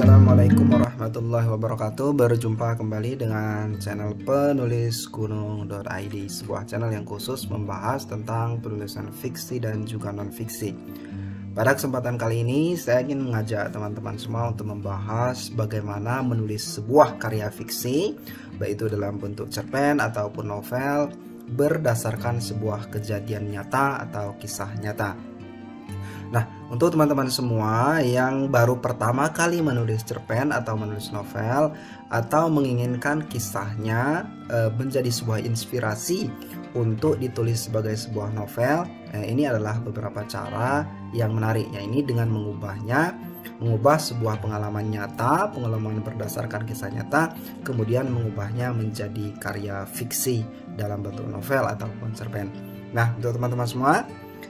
Assalamualaikum warahmatullahi wabarakatuh. Berjumpa kembali dengan channel penulis gunung.id, sebuah channel yang khusus membahas tentang penulisan fiksi dan juga non-fiksi. Pada kesempatan kali ini saya ingin mengajak teman-teman semua untuk membahas bagaimana menulis sebuah karya fiksi, baik itu dalam bentuk cerpen ataupun novel, berdasarkan sebuah kejadian nyata atau kisah nyata. Nah, untuk teman-teman semua yang baru pertama kali menulis cerpen atau menulis novel, atau menginginkan kisahnya menjadi sebuah inspirasi untuk ditulis sebagai sebuah novel, ini adalah beberapa cara yang menarik, ini dengan mengubah sebuah pengalaman nyata, pengalaman berdasarkan kisah nyata, kemudian mengubahnya menjadi karya fiksi dalam bentuk novel ataupun cerpen. Nah, untuk teman-teman semua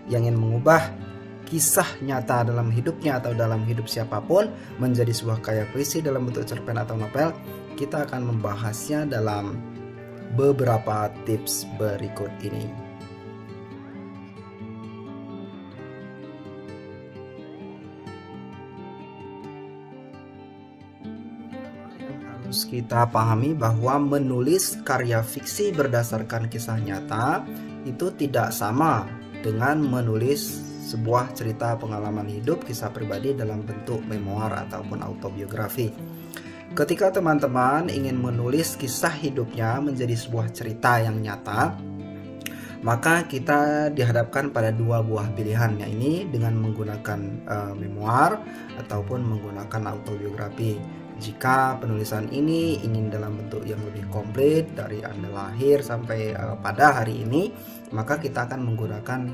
yang ingin mengubah kisah nyata dalam hidupnya atau dalam hidup siapapun menjadi sebuah karya fiksi dalam bentuk cerpen atau novel, kita akan membahasnya dalam beberapa tips berikut ini. Harus kita pahami bahwa menulis karya fiksi berdasarkan kisah nyata itu tidak sama dengan menulis sebuah cerita pengalaman hidup, kisah pribadi dalam bentuk memoir ataupun autobiografi. Ketika teman-teman ingin menulis kisah hidupnya menjadi sebuah cerita yang nyata, maka kita dihadapkan pada dua buah pilihan, ini dengan menggunakan memoir ataupun menggunakan autobiografi. Jika penulisan ini ingin dalam bentuk yang lebih komplit dari Anda lahir sampai pada hari ini, maka kita akan menggunakan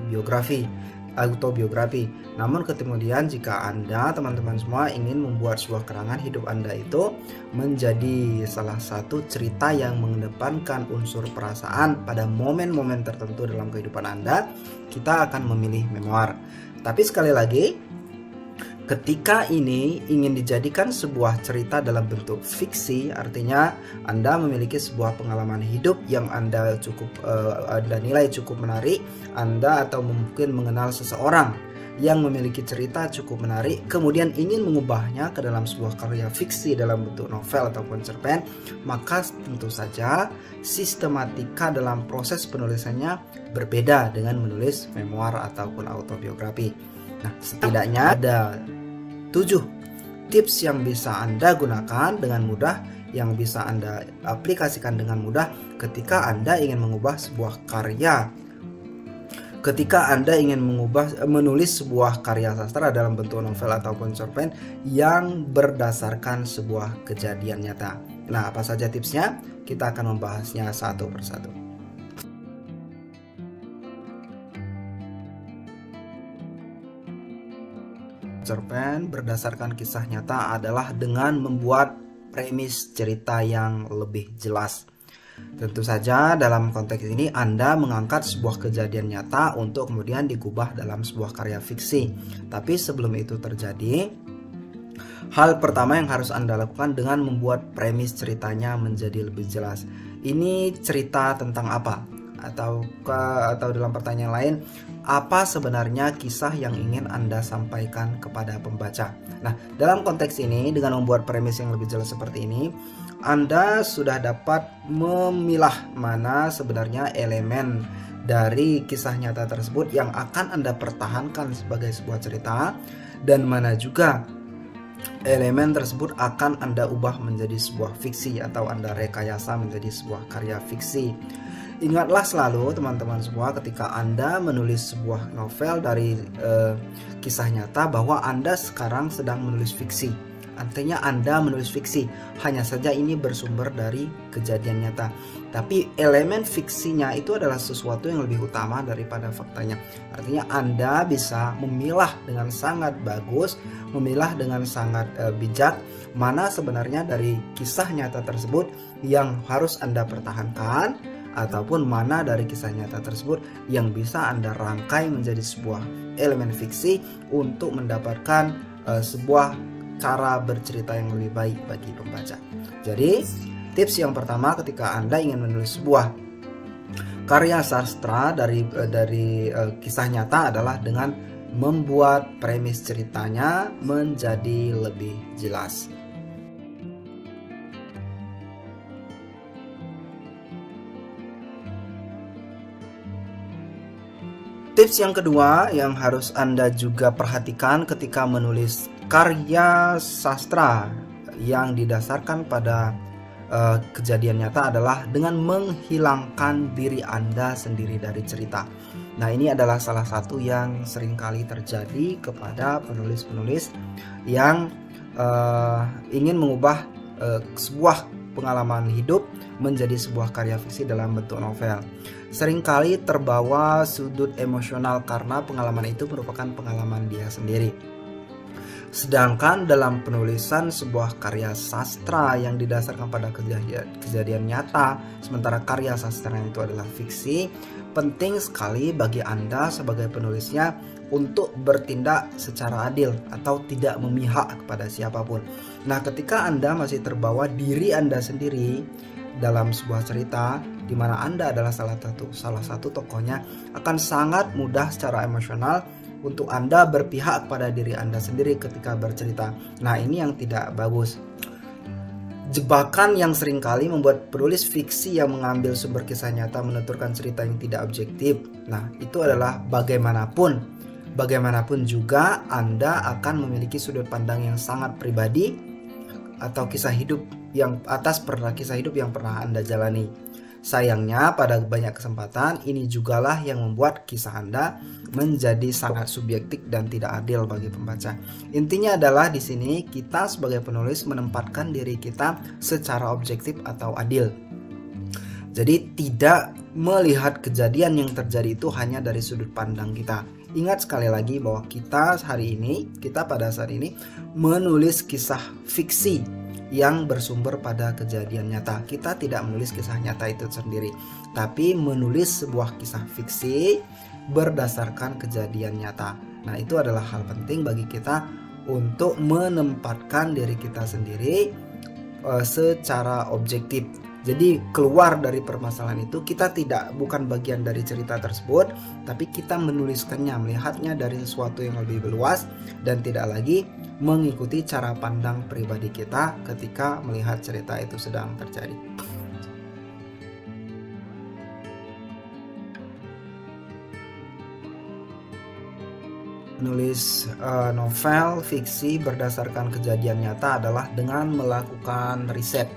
autobiografi. Namun kemudian jika Anda, teman-teman semua, ingin membuat sebuah keterangan hidup Anda itu menjadi salah satu cerita yang mengedepankan unsur perasaan pada momen-momen tertentu dalam kehidupan Anda, kita akan memilih memoir. Tapi sekali lagi, ketika ini ingin dijadikan sebuah cerita dalam bentuk fiksi, artinya Anda memiliki sebuah pengalaman hidup yang Anda nilai cukup menarik, Anda atau mungkin mengenal seseorang yang memiliki cerita cukup menarik, kemudian ingin mengubahnya ke dalam sebuah karya fiksi dalam bentuk novel ataupun cerpen, maka tentu saja sistematika dalam proses penulisannya berbeda dengan menulis memoir ataupun autobiografi. Nah, setidaknya ada 7 tips yang bisa Anda gunakan dengan mudah, yang bisa Anda aplikasikan dengan mudah ketika Anda ingin mengubah sebuah karya, ketika Anda ingin menulis sebuah karya sastra dalam bentuk novel ataupun cerpen yang berdasarkan sebuah kejadian nyata. Nah, apa saja tipsnya? Kita akan membahasnya satu persatu. Cerpen berdasarkan kisah nyata adalah dengan membuat premis cerita yang lebih jelas. Tentu saja dalam konteks ini Anda mengangkat sebuah kejadian nyata untuk kemudian digubah dalam sebuah karya fiksi. Tapi sebelum itu terjadi, hal pertama yang harus Anda lakukan dengan membuat premis ceritanya menjadi lebih jelas. Ini cerita tentang apa? Atau dalam pertanyaan lain, apa sebenarnya kisah yang ingin Anda sampaikan kepada pembaca? Nah, dalam konteks ini dengan membuat premis yang lebih jelas seperti ini, Anda sudah dapat memilah mana sebenarnya elemen dari kisah nyata tersebut yang akan Anda pertahankan sebagai sebuah cerita, dan mana juga elemen tersebut akan Anda ubah menjadi sebuah fiksi atau Anda rekayasa menjadi sebuah karya fiksi. Ingatlah selalu teman-teman semua, ketika Anda menulis sebuah novel dari kisah nyata, bahwa Anda sekarang sedang menulis fiksi. Artinya Anda menulis fiksi, hanya saja ini bersumber dari kejadian nyata. Tapi elemen fiksinya itu adalah sesuatu yang lebih utama daripada faktanya. Artinya Anda bisa memilah dengan sangat bagus, memilah dengan sangat bijak, mana sebenarnya dari kisah nyata tersebut yang harus Anda pertahankan, ataupun mana dari kisah nyata tersebut yang bisa Anda rangkai menjadi sebuah elemen fiksi untuk mendapatkan sebuah cara bercerita yang lebih baik bagi pembaca. Jadi tips yang pertama ketika Anda ingin menulis sebuah karya sastra dari kisah nyata adalah dengan membuat premis ceritanya menjadi lebih jelas. Tips yang kedua yang harus Anda juga perhatikan ketika menulis karya sastra yang didasarkan pada kejadian nyata adalah dengan menghilangkan diri Anda sendiri dari cerita. Nah, ini adalah salah satu yang seringkali terjadi kepada penulis-penulis yang ingin mengubah sebuah pengalaman hidup menjadi sebuah karya fiksi dalam bentuk novel. Seringkali terbawa sudut emosional karena pengalaman itu merupakan pengalaman dia sendiri. Sedangkan dalam penulisan sebuah karya sastra yang didasarkan pada kejadian nyata, sementara karya sastra itu adalah fiksi, penting sekali bagi Anda sebagai penulisnya untuk bertindak secara adil atau tidak memihak kepada siapapun. Nah, ketika Anda masih terbawa diri Anda sendiri dalam sebuah cerita di mana Anda adalah salah satu tokohnya, akan sangat mudah secara emosional untuk Anda berpihak pada diri Anda sendiri ketika bercerita. Nah, ini yang tidak bagus. Jebakan yang seringkali membuat penulis fiksi yang mengambil sumber kisah nyata menuturkan cerita yang tidak objektif. Nah, itu adalah bagaimanapun juga Anda akan memiliki sudut pandang yang sangat pribadi atau kisah hidup yang kisah hidup yang pernah Anda jalani. Sayangnya pada banyak kesempatan ini jugalah yang membuat kisah Anda menjadi sangat subjektif dan tidak adil bagi pembaca. Intinya adalah di sini kita sebagai penulis menempatkan diri kita secara objektif atau adil. Jadi tidak melihat kejadian yang terjadi itu hanya dari sudut pandang kita. Ingat sekali lagi bahwa kita pada saat ini menulis kisah fiksi yang bersumber pada kejadian nyata. Kita tidak menulis kisah nyata itu sendiri, tapi menulis sebuah kisah fiksi berdasarkan kejadian nyata. Nah, itu adalah hal penting bagi kita untuk menempatkan diri kita sendiri secara objektif. Jadi keluar dari permasalahan itu, kita bukan bagian dari cerita tersebut, tapi kita menuliskannya, melihatnya dari sesuatu yang lebih luas dan tidak lagi mengikuti cara pandang pribadi kita ketika melihat cerita itu sedang terjadi. Menulis novel fiksi berdasarkan kejadian nyata adalah dengan melakukan riset.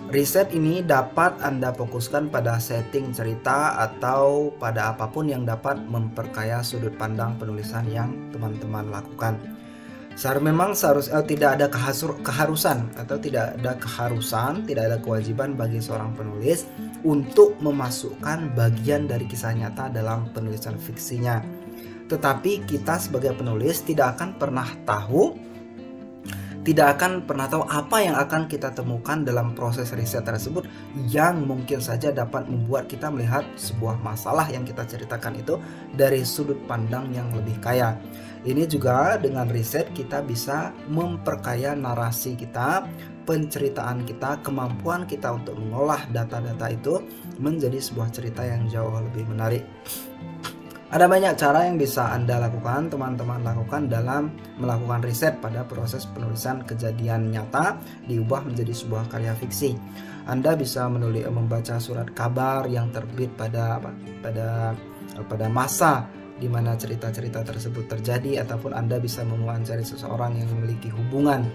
Riset ini dapat Anda fokuskan pada setting cerita atau pada apapun yang dapat memperkaya sudut pandang penulisan yang teman-teman lakukan. Tidak ada keharusan, tidak ada kewajiban bagi seorang penulis untuk memasukkan bagian dari kisah nyata dalam penulisan fiksinya. Tetapi kita sebagai penulis tidak akan pernah tahu apa yang akan kita temukan dalam proses riset tersebut yang mungkin saja dapat membuat kita melihat sebuah masalah yang kita ceritakan itu dari sudut pandang yang lebih kaya. Ini juga dengan riset kita bisa memperkaya narasi kita, penceritaan kita, kemampuan kita untuk mengolah data-data itu menjadi sebuah cerita yang jauh lebih menarik. Ada banyak cara yang bisa Anda lakukan, teman-teman lakukan dalam melakukan riset pada proses penulisan kejadian nyata diubah menjadi sebuah karya fiksi. Anda bisa membaca surat kabar yang terbit pada masa di mana cerita-cerita tersebut terjadi, ataupun Anda bisa mewawancari seseorang yang memiliki hubungan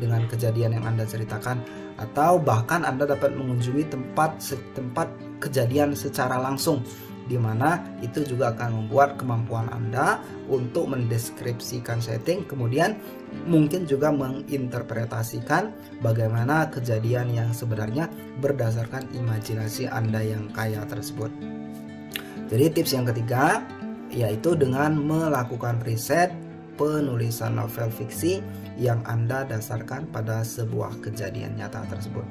dengan kejadian yang Anda ceritakan, atau bahkan Anda dapat mengunjungi tempat kejadian secara langsung, di mana itu juga akan membuat kemampuan Anda untuk mendeskripsikan setting, kemudian mungkin juga menginterpretasikan bagaimana kejadian yang sebenarnya berdasarkan imajinasi Anda yang kaya tersebut. Jadi tips yang ketiga yaitu dengan melakukan riset penulisan novel fiksi yang Anda dasarkan pada sebuah kejadian nyata tersebut.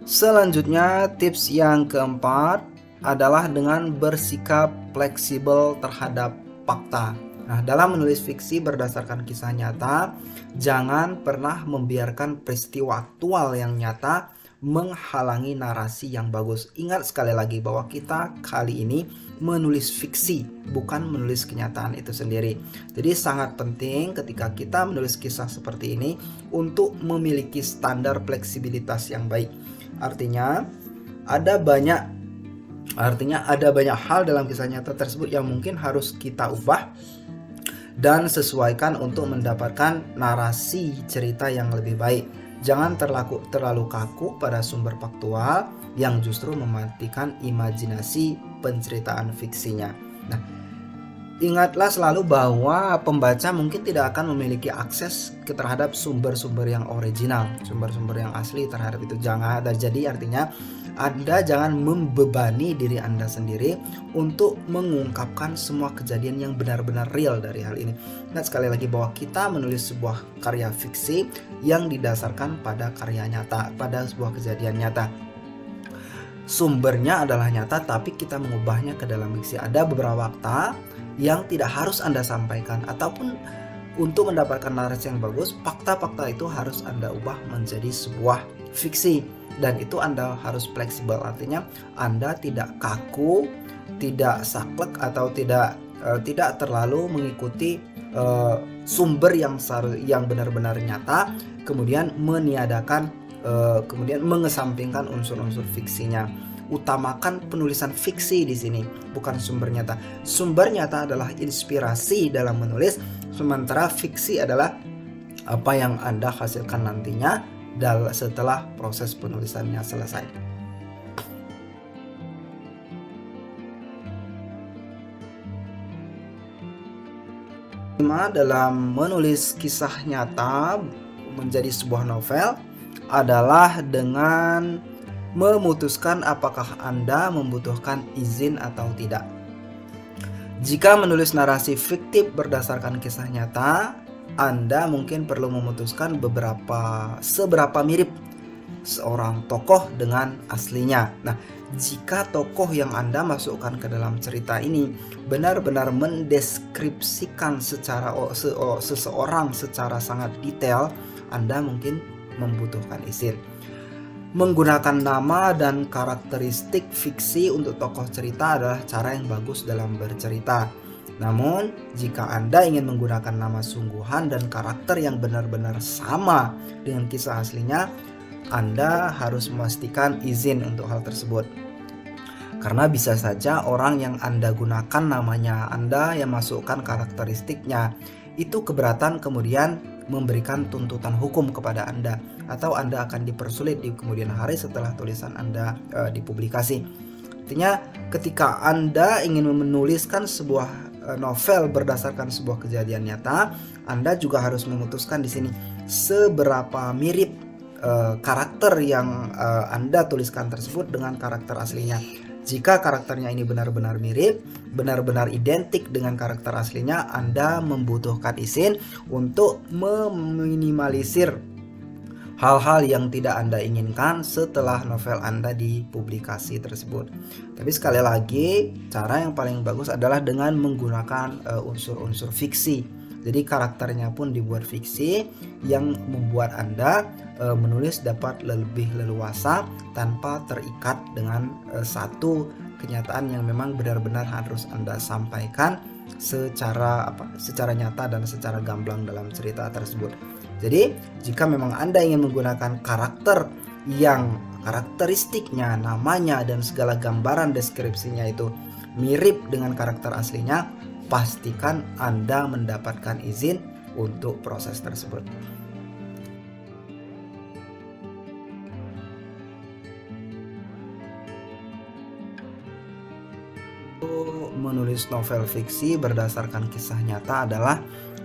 Selanjutnya, tips yang keempat adalah dengan bersikap fleksibel terhadap fakta. Nah, dalam menulis fiksi berdasarkan kisah nyata, jangan pernah membiarkan peristiwa aktual yang nyata menghalangi narasi yang bagus. Ingat sekali lagi bahwa kita kali ini menulis fiksi, bukan menulis kenyataan itu sendiri. Jadi sangat penting ketika kita menulis kisah seperti ini untuk memiliki standar fleksibilitas yang baik. Artinya ada banyak hal dalam kisah nyata tersebut yang mungkin harus kita ubah dan sesuaikan untuk mendapatkan narasi cerita yang lebih baik. Jangan terlalu kaku pada sumber faktual yang justru mematikan imajinasi penceritaan fiksinya. Nah, ingatlah selalu bahwa pembaca mungkin tidak akan memiliki akses terhadap sumber-sumber yang original, sumber-sumber yang asli terhadap itu. Jadi artinya Anda jangan membebani diri Anda sendiri untuk mengungkapkan semua kejadian yang benar-benar real dari hal ini. Ingat sekali lagi bahwa kita menulis sebuah karya fiksi yang didasarkan pada karya nyata, pada sebuah kejadian nyata. Sumbernya adalah nyata, tapi kita mengubahnya ke dalam fiksi. Ada beberapa fakta yang tidak harus Anda sampaikan, ataupun untuk mendapatkan narasi yang bagus, fakta-fakta itu harus Anda ubah menjadi sebuah fiksi. Dan itu Anda harus fleksibel, artinya Anda tidak kaku, tidak saklek, atau tidak terlalu mengikuti sumber yang benar-benar nyata, kemudian kemudian mengesampingkan unsur-unsur fiksinya. Utamakan penulisan fiksi di sini, bukan sumber nyata. Sumber nyata adalah inspirasi dalam menulis, sementara fiksi adalah apa yang Anda hasilkan nantinya setelah proses penulisannya selesai. Dalam menulis kisah nyata menjadi sebuah novel adalah dengan memutuskan apakah Anda membutuhkan izin atau tidak. Jika menulis narasi fiktif berdasarkan kisah nyata, Anda mungkin perlu memutuskan seberapa mirip seorang tokoh dengan aslinya. Nah, jika tokoh yang Anda masukkan ke dalam cerita ini benar-benar mendeskripsikan seseorang secara sangat detail, Anda mungkin membutuhkan izin. Menggunakan nama dan karakteristik fiksi untuk tokoh cerita adalah cara yang bagus dalam bercerita. Namun, jika Anda ingin menggunakan nama sungguhan dan karakter yang benar-benar sama dengan kisah aslinya, Anda harus memastikan izin untuk hal tersebut. Karena bisa saja orang yang Anda gunakan namanya Anda, yang masukkan karakteristiknya, itu keberatan kemudian memberikan tuntutan hukum kepada Anda, atau Anda akan dipersulit di kemudian hari setelah tulisan Anda dipublikasi. Artinya, ketika Anda ingin menuliskan sebuah novel berdasarkan sebuah kejadian nyata, Anda juga harus memutuskan di sini seberapa mirip karakter yang Anda tuliskan tersebut dengan karakter aslinya. Jika karakternya ini benar-benar mirip, benar-benar identik dengan karakter aslinya, Anda membutuhkan izin untuk meminimalisir hal-hal yang tidak Anda inginkan setelah novel Anda dipublikasi tersebut. Tapi sekali lagi, cara yang paling bagus adalah dengan menggunakan unsur-unsur fiksi. Jadi karakternya pun dibuat fiksi yang membuat Anda menulis dapat lebih leluasa tanpa terikat dengan satu kenyataan yang memang benar-benar harus Anda sampaikan secara nyata dan secara gamblang dalam cerita tersebut. Jadi, jika memang Anda ingin menggunakan karakter yang karakteristiknya, namanya, dan segala gambaran deskripsinya itu mirip dengan karakter aslinya, pastikan Anda mendapatkan izin untuk proses tersebut. Menulis novel fiksi berdasarkan kisah nyata adalah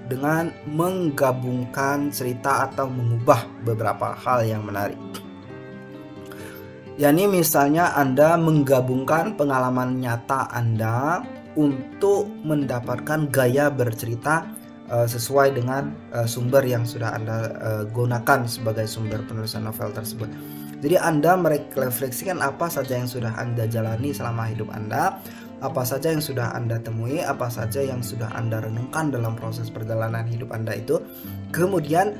dengan menggabungkan cerita atau mengubah beberapa hal yang menarik. yakni misalnya Anda menggabungkan pengalaman nyata Anda untuk mendapatkan gaya bercerita sesuai dengan sumber yang sudah Anda gunakan sebagai sumber penulisan novel tersebut. Jadi Anda merefleksikan apa saja yang sudah Anda jalani selama hidup Anda, apa saja yang sudah Anda temui, apa saja yang sudah Anda renungkan dalam proses perjalanan hidup Anda itu. Kemudian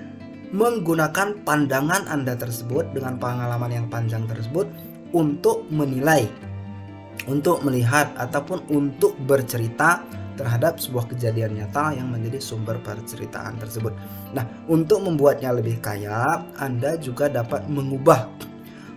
menggunakan pandangan Anda tersebut dengan pengalaman yang panjang tersebut untuk menilai, untuk melihat ataupun untuk bercerita terhadap sebuah kejadian nyata yang menjadi sumber perceritaan tersebut. Nah, untuk membuatnya lebih kaya, Anda juga dapat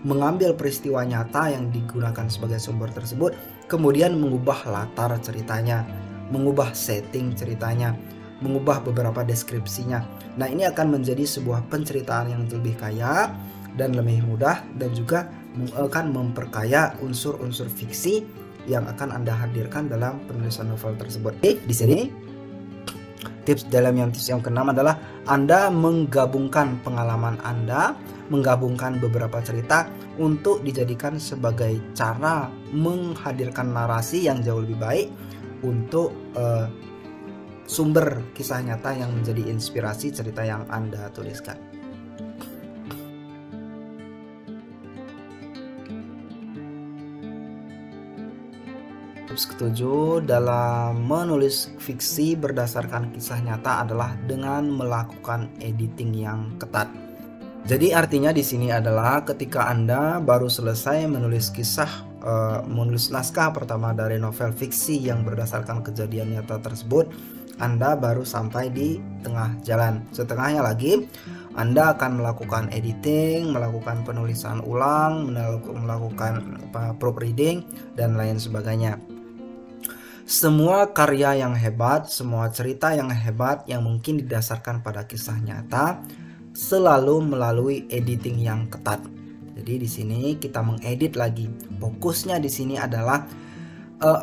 mengambil peristiwa nyata yang digunakan sebagai sumber tersebut, kemudian mengubah latar ceritanya, mengubah setting ceritanya, mengubah beberapa deskripsinya. Nah, ini akan menjadi sebuah penceritaan yang lebih kaya dan lebih mudah, dan juga akan memperkaya unsur-unsur fiksi yang akan Anda hadirkan dalam penulisan novel tersebut. Di sini tips yang keenam adalah Anda menggabungkan pengalaman Anda, menggabungkan beberapa cerita untuk dijadikan sebagai cara menghadirkan narasi yang jauh lebih baik untuk sumber kisah nyata yang menjadi inspirasi cerita yang Anda tuliskan. Tips ketujuh dalam menulis fiksi berdasarkan kisah nyata adalah dengan melakukan editing yang ketat. Jadi artinya di sini adalah ketika Anda baru selesai menulis menulis naskah pertama dari novel fiksi yang berdasarkan kejadian nyata tersebut, Anda baru sampai di tengah jalan. Setengahnya lagi, Anda akan melakukan editing, melakukan penulisan ulang, melakukan proofreading, dan lain sebagainya. Semua karya yang hebat, semua cerita yang hebat yang mungkin didasarkan pada kisah nyata selalu melalui editing yang ketat. Jadi di sini kita mengedit lagi. Fokusnya di sini adalah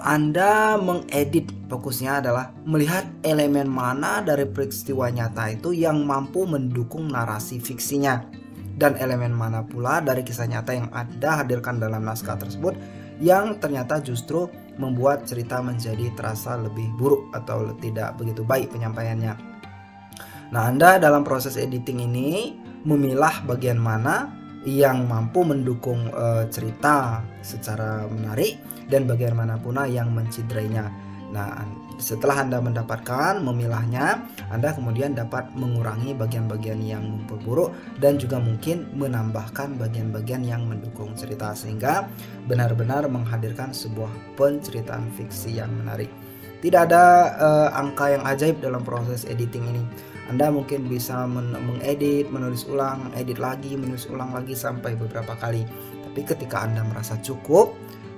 Anda mengedit. Fokusnya adalah melihat elemen mana dari peristiwa nyata itu yang mampu mendukung narasi fiksinya, dan elemen mana pula dari kisah nyata yang Anda hadirkan dalam naskah tersebut yang ternyata justru membuat cerita menjadi terasa lebih buruk atau tidak begitu baik penyampaiannya. Nah, Anda dalam proses editing ini memilah bagian mana yang mampu mendukung cerita secara menarik dan bagian mana pula yang menciderainya. Nah, setelah Anda mendapatkan memilahnya, Anda kemudian dapat mengurangi bagian-bagian yang memperburuk dan juga mungkin menambahkan bagian-bagian yang mendukung cerita, sehingga benar-benar menghadirkan sebuah penceritaan fiksi yang menarik. Tidak ada angka yang ajaib dalam proses editing ini. Anda mungkin bisa mengedit, menulis ulang, edit lagi, menulis ulang lagi sampai beberapa kali. Tapi ketika Anda merasa cukup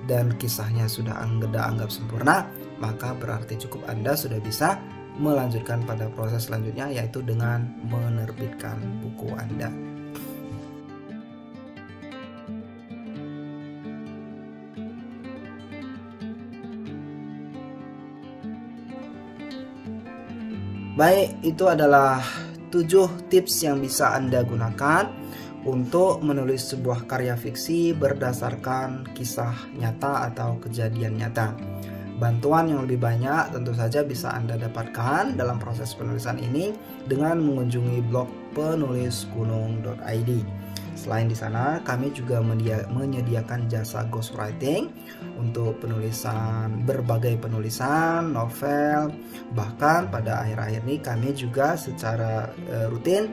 dan kisahnya sudah Anda anggap sempurna, maka berarti cukup Anda sudah bisa melanjutkan pada proses selanjutnya, yaitu dengan menerbitkan buku Anda. Baik, itu adalah 7 tips yang bisa Anda gunakan untuk menulis sebuah karya fiksi berdasarkan kisah nyata atau kejadian nyata. Bantuan yang lebih banyak tentu saja bisa Anda dapatkan dalam proses penulisan ini dengan mengunjungi blog penulisgunung.id. Selain di sana, kami juga menyediakan jasa ghostwriting untuk berbagai penulisan novel. Bahkan pada akhir-akhir ini kami juga secara rutin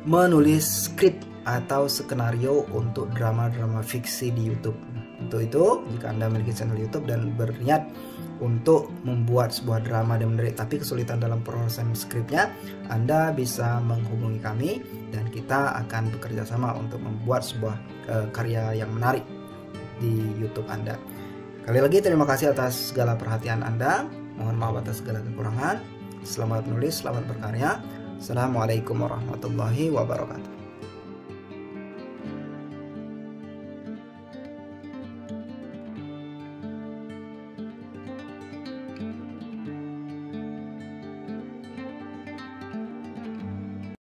menulis skrip atau skenario untuk drama-drama fiksi di YouTube. Untuk itu, jika Anda memiliki channel YouTube dan berniat untuk membuat sebuah drama dan menarik tapi kesulitan dalam proses skripnya, Anda bisa menghubungi kami dan kita akan bekerja sama untuk membuat sebuah karya yang menarik di YouTube Anda. Sekali lagi terima kasih atas segala perhatian Anda. Mohon maaf atas segala kekurangan. Selamat menulis, selamat berkarya. Assalamualaikum warahmatullahi wabarakatuh.